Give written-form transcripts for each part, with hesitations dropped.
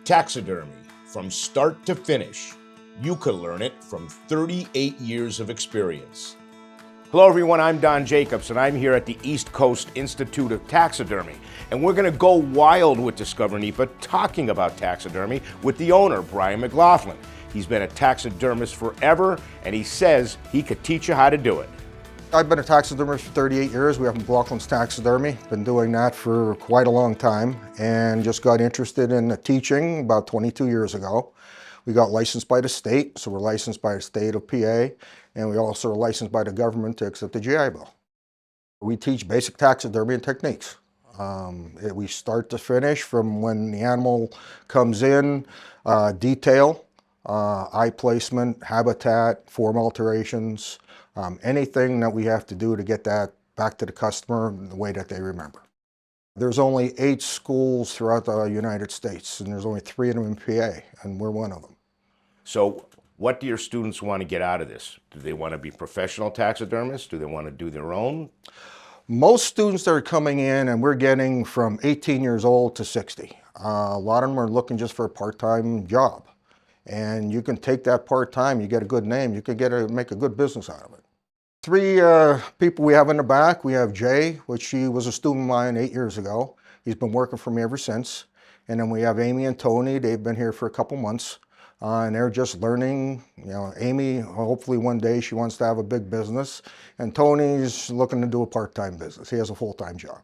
Taxidermy, from start to finish. You can learn it from 38 years of experience. Hello everyone, I'm Don Jacobs and I'm here at the East Coast Institute of Taxidermy. And we're gonna go wild with DiscoverNEPA talking about taxidermy with the owner, Brian McLaughlin. He's been a taxidermist forever and he says he could teach you how to do it. I've been a taxidermist for 38 years. We have McLaughlin's Taxidermy. Been doing that for quite a long time and just got interested in teaching about 22 years ago. We got licensed by the state, so we're licensed by the state of PA, and we also are licensed by the government to accept the GI Bill. We teach basic taxidermy and techniques. We start to finish from when the animal comes in, detail, eye placement, habitat, form alterations, anything that we have to do to get that back to the customer in the way that they remember. There's only 8 schools throughout the United States, and there's only 3 of them in PA, and we're one of them. So what do your students want to get out of this? Do they want to be professional taxidermists? Do they want to do their own? Most students that are coming in, and we're getting from 18 years old to 60. A lot of them are looking just for a part-time job. And you can take that part-time, you get a good name, you can make a good business out of it. 3 people we have in the back. We have Jay, which he was a student of mine 8 years ago. He's been working for me ever since. And then we have Amy and Tony. They've been here for a couple months. And they're just learning. You know, Amy, hopefully one day she wants to have a big business. And Tony's looking to do a part-time business. He has a full-time job.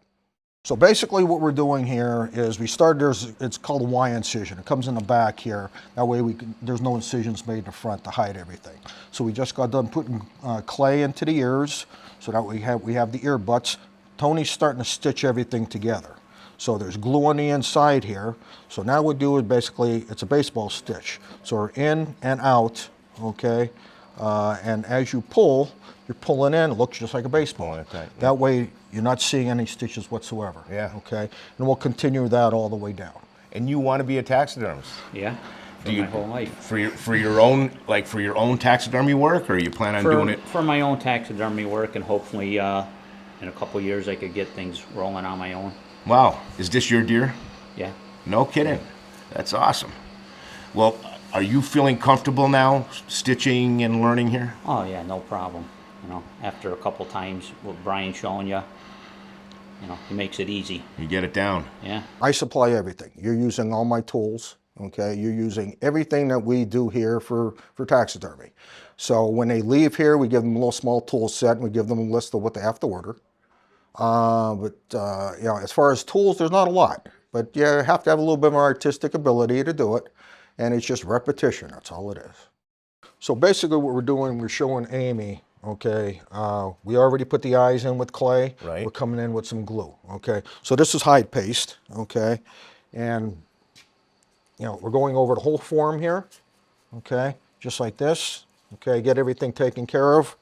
So basically what we're doing here is it's called a Y incision. It comes in the back here. That way there's no incisions made in the front to hide everything. So we just got done putting clay into the ears so that we have the ear butts. Tony's starting to stitch everything together. So there's glue on the inside here. So now what we do is basically, it's a baseball stitch. So we're in and out, okay? And as you pull, you're pulling in, it looks just like a baseball. Okay. That way, you're not seeing any stitches whatsoever. Yeah. Okay? And we'll continue that all the way down. And you want to be a taxidermist? Yeah, my whole life. For your own taxidermy work, or you plan on doing it? For my own taxidermy work, and hopefully in a couple years I could get things rolling on my own. Wow. Is this your deer? Yeah. No kidding. That's awesome. Well, are you feeling comfortable now stitching and learning here? Oh yeah, no problem. You know, after a couple times with Brian showing you, you know, he makes it easy. You get it down. Yeah. I supply everything. You're using all my tools, okay? You're using everything that we do here for taxidermy. So when they leave here, we give them a little small tool set, and we give them a list of what they have to order. You know, as far as tools, there's not a lot, but you have to have a little bit more artistic ability to do it, and it's just repetition. That's all it is. So basically what we're doing, we're showing Amy, okay, we already put the eyes in with clay. Right. We're coming in with some glue, okay? So this is hide paste, okay? And, you know, we're going over the whole form here, okay? Just like this, okay? Get everything taken care of.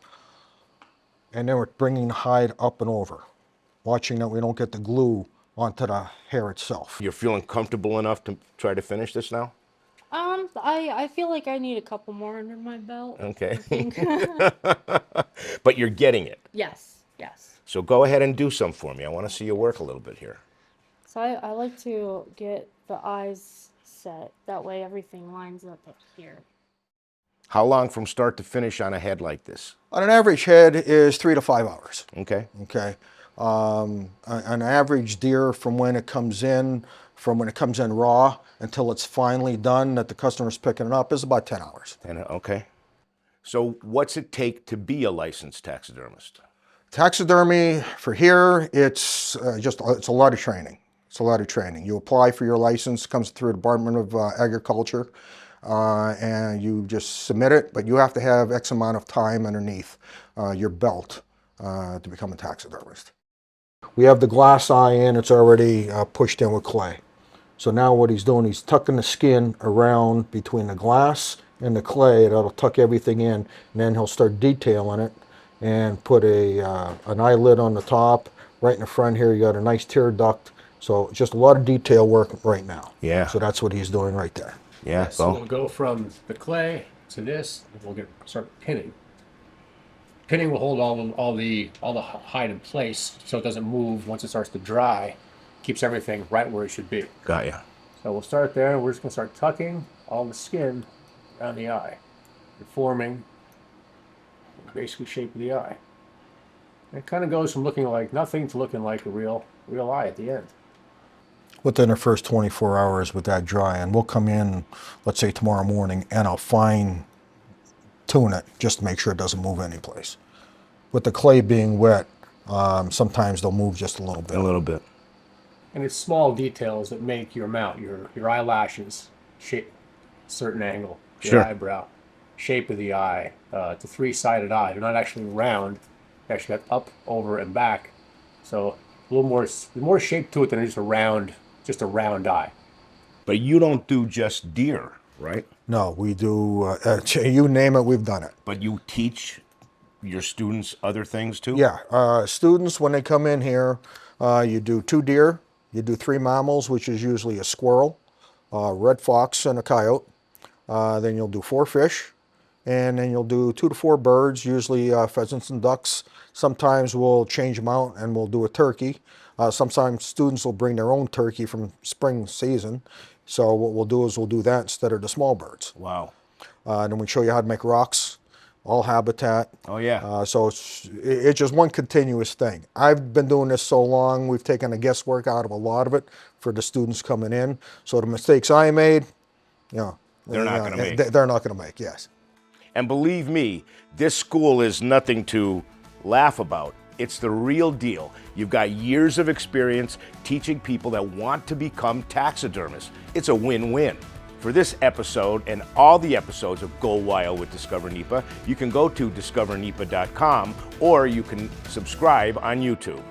And then we're bringing the hide up and over, watching that we don't get the glue onto the hair itself. You're feeling comfortable enough to try to finish this now? I feel like I need a couple more under my belt. Okay. But you're getting it. Yes, yes. So go ahead and do some for me. I want to see you work a little bit here. So I like to get the eyes set. That way everything lines up here. How long from start to finish on a head like this? On an average head is 3 to 5 hours. Okay. Okay. An average deer from when it comes in raw until it's finally done that the customer's picking it up is about 10 hours. Okay. So what's it take to be a licensed taxidermist? Taxidermy for here, it's a lot of training. It's a lot of training. You apply for your license, comes through the Department of Agriculture, and you just submit it, but you have to have X amount of time underneath your belt to become a taxidermist. We have the glass eye in, it's already pushed in with clay. So now what he's doing, he's tucking the skin around between the glass and the clay. That'll tuck everything in, and then he'll start detailing it and put an eyelid on the top. Right in the front here, you got a nice tear duct. So just a lot of detail work right now. Yeah. So that's what he's doing right there. Yeah. So we'll go from the clay to this, and we'll start pinning. Pinning will hold all the hide in place so it doesn't move once it starts to dry. Keeps everything right where it should be. Got ya. So we'll start there, and we're just going to start tucking all the skin around the eye, and forming basically shape of the eye. And it kind of goes from looking like nothing to looking like a real eye at the end. Within the first 24 hours with that drying, we'll come in, let's say tomorrow morning, and I'll fine tune it just to make sure it doesn't move anyplace. With the clay being wet, sometimes they'll move just a little bit. A little bit. And it's small details that make your mount, your eyelashes shape a certain angle, your Sure. eyebrow, shape of the eye. It's a three-sided eye. They're not actually round. They actually got up, over, and back. So a little more shape to it than just a round eye. But you don't do just deer, right? No, we do, you name it, we've done it. But you teach your students other things too? Yeah, students, when they come in here, you do 2 deer, you do 3 mammals, which is usually a squirrel, red fox, and a coyote. Then you'll do 4 fish, and then you'll do 2 to 4 birds, usually pheasants and ducks. Sometimes we'll change them out and we'll do a turkey. Sometimes students will bring their own turkey from spring season. So what we'll do is we'll do that instead of the small birds. Wow. Then we show you how to make rocks, all habitat. Oh yeah. So it's just one continuous thing. I've been doing this so long, we've taken the guesswork out of a lot of it for the students coming in. So the mistakes I made, They're not gonna make. They're not going to make, yes. And believe me, this school is nothing to laugh about. It's the real deal. You've got years of experience teaching people that want to become taxidermists. It's a win-win. For this episode and all the episodes of Go Wild with Discover NEPA, you can go to discovernepa.com or you can subscribe on YouTube.